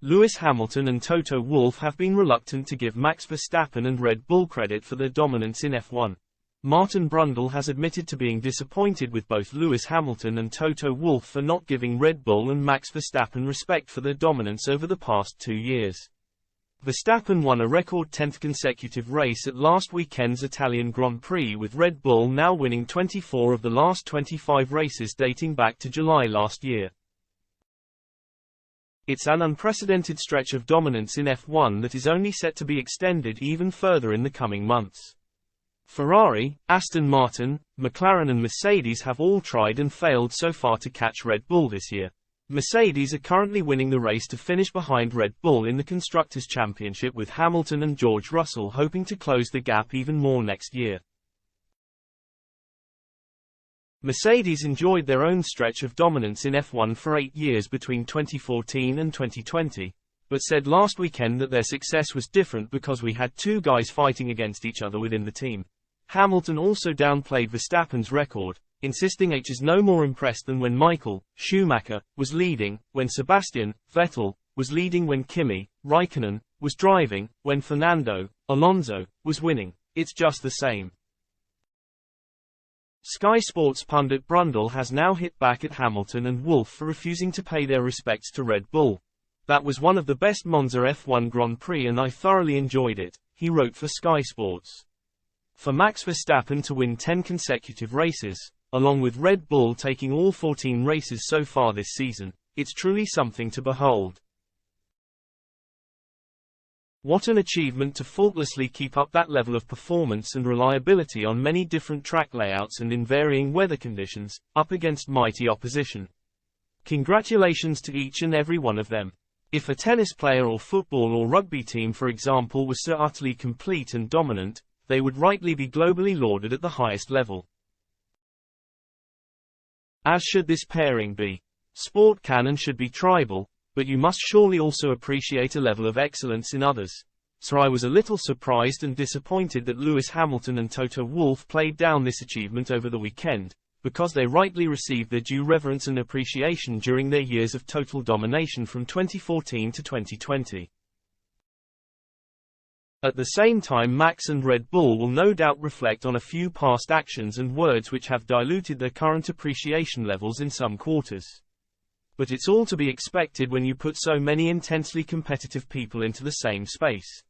Lewis Hamilton and Toto Wolff have been reluctant to give Max Verstappen and Red Bull credit for their dominance in F1. Martin Brundle has admitted to being disappointed with both Lewis Hamilton and Toto Wolff for not giving Red Bull and Max Verstappen respect for their dominance over the past 2 years. Verstappen won a record 10th consecutive race at last weekend's Italian Grand Prix, with Red Bull now winning 24 of the last 25 races dating back to July last year. It's an unprecedented stretch of dominance in F1 that is only set to be extended even further in the coming months. Ferrari, Aston Martin, McLaren and Mercedes have all tried and failed so far to catch Red Bull this year. Mercedes are currently winning the race to finish behind Red Bull in the Constructors' Championship, with Hamilton and George Russell hoping to close the gap even more next year. Mercedes enjoyed their own stretch of dominance in F1 for 8 years between 2014 and 2020, but said last weekend that their success was different because we had two guys fighting against each other within the team. Hamilton also downplayed Verstappen's record, insisting H is no more impressed than when Michael Schumacher was leading, when Sebastian Vettel was leading, when Kimi Raikkonen was driving, when Fernando Alonso was winning. It's just the same. Sky Sports pundit Brundle has now hit back at Hamilton and Wolff for refusing to pay their respects to Red Bull. "That was one of the best Monza F1 Grand Prix and I thoroughly enjoyed it," he wrote for Sky Sports. For Max Verstappen to win 10 consecutive races, along with Red Bull taking all 14 races so far this season, it's truly something to behold. What an achievement to faultlessly keep up that level of performance and reliability on many different track layouts and in varying weather conditions, up against mighty opposition. Congratulations to each and every one of them. If a tennis player or football or rugby team, for example, was so utterly complete and dominant, they would rightly be globally lauded at the highest level. As should this pairing be. Sport can and should be tribal, but you must surely also appreciate a level of excellence in others. So I was a little surprised and disappointed that Lewis Hamilton and Toto Wolff played down this achievement over the weekend, because they rightly received their due reverence and appreciation during their years of total domination from 2014 to 2020. At the same time, Max and Red Bull will no doubt reflect on a few past actions and words which have diluted their current appreciation levels in some quarters. But it's all to be expected when you put so many intensely competitive people into the same space.